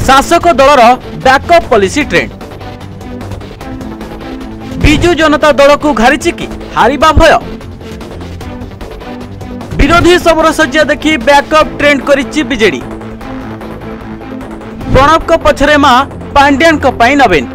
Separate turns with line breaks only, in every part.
शासक दलर backup policy trend. Biju Janata Dal को घारिछि कि हारिबा भय। विरोधी समर सज्जा देखि बैकअप ट्रेंड करिछि बीजेडी। प्रणव को पछरे मां पांड्यान को पाई नवीन।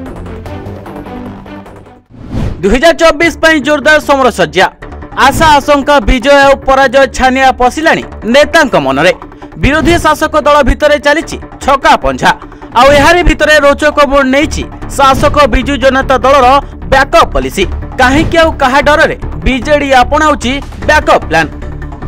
2024 पाई जोरदार समर सज्जा। आशा आशंका विजय और पराजय छानिया पशिलाणी नेतांक मनरे। विरोधी शासक दल भितरे चलीछि छका पंझा। आउ एहारी भितरे रोचक मोड़ नेइछि शासक बिजु जनता दलर बैकअप पॉलिसी। काहेकि आउ कहा डरे बीजेडी अपनाउछि बैकअप प्लान।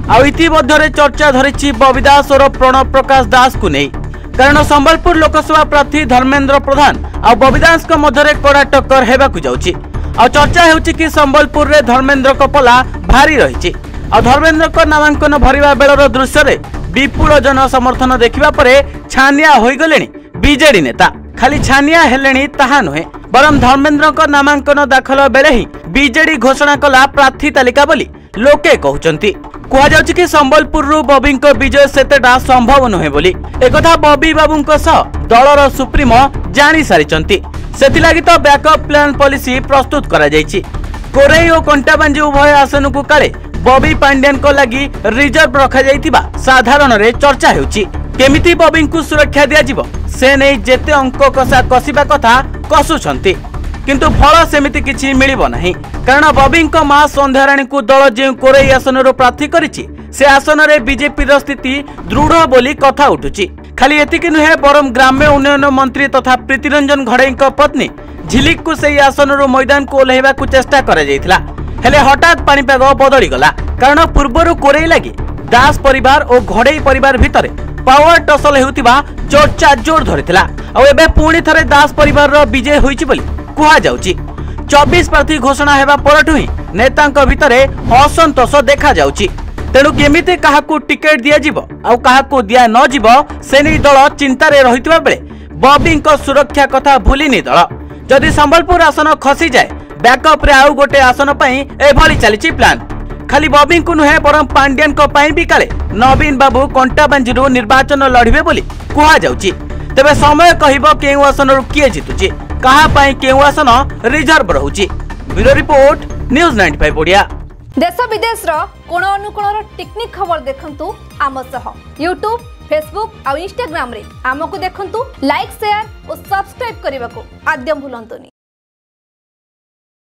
आउ इतिमध्यरे चर्चा धरिछि बबी दास और प्रणव प्रकाश दास को नहीं। कारण संबलपुर लोकसभा प्रार्थी धर्मेंद्र प्रधान और बबी दास को मध्यरे कड़ा टक्कर हेबाकु जाउछि। आ चर्चा हेउछि कि संबलपुर रे धर्मेंद्र को पला भारी रहिछि। आ धर्मेंद्र को नामांकन भरिबा बेलर दृश्य रे विपुल जन समर्थन देखिबा परे छानिया होई गलेनी बीजेडी नेता। खाली छानिया हेलेनी ताहा नुहे, बरम धर्मेंद्र को नामांकन दाखल बेले ही बीजेडी घोषणा कला प्रार्थी तालिका बोली लोके कहउचंती। कुहा जाउछि कि संबलपुर रु बबी को विजय सेतेटा संभव नुहे बोली। एकथा बबी बाबू दलर सुप्रीमो जानी सारिचंती। सेतिलागि तो बैकअप प्लान पॉलिसी प्रस्तुत करा जायछि। कोरेई और कंटाबांजी उभय आसन को काले बबी पांड्यान को लगी रिजर्व रखा जायतिबा साधारण रे चर्चा हेउछि। केमिति बबी को सुरक्षा दिया जिवो से नै जेते अंक कषा कसिबा कथा कसुछंती, किंतु फल सेमिति किछि मिलिबो नाही। कारण बबी मां संध्याराणी को दल जे कोरेई आसन प्रार्थी करिछि से आसन रे बीजेपी रो स्थिति दृढ़ बोली कथा उठुछि। खाली एतिक नुहे, बरम ग्राम्य उन्नयन मंत्री तथा प्रीतिरंजन घड़ई पत्नी झिलिक को सही आसन मैदान को ओह्लैबा को चेष्टा करा जायतिला। हेले हठात पानीपाग बदली गला। कारण पूर्वर कोरेई लगी दास परिवार और घड़ई परिवार भितर पावर टसल हेउतिबा चर्चा जोर धरिथिला। आ एबे पुणी थरे दास परिवार रो विजय होईछि बोली कुहा जाउछि। 24 प्रार्थी घोषणा हेबा परठु ही नेतांक भितरे असंतोष देखा जाउछि। तेणु केमिति काहाकू टिकेट दिया जिवो आउ काहाकू दिया न जिवो से नै दल चिंता रे रहितबा बेले बबी सुरक्षा कथा भूलिनी दल। जदि संबलपुर आसन खसी जाए बैकअप रे आउ गोटे आसन पई एभली चलीछि प्लान। खाली बबी को नुहे, बरम पांड्यान को पई भी काले नवीन बाबू कंटाबांजीरू निर्वाचन लड़िबे बोली कुहा जाउछि। तेबे समय कहिबो केउ आसन रु किए जितुछि, कहा पई केउ आसन रिजर्व रहुछि। Bureau report news 95 Odia.
देश विदेश रो कोण अनुकोण टेक्निक खबर देखंतु आम सह यूट्यूब, फेसबुक और इंस्टाग्राम रे आमको देखंतु। लाइक, शेयर और सब्सक्राइब करने को आद्यम भूलंतुनी।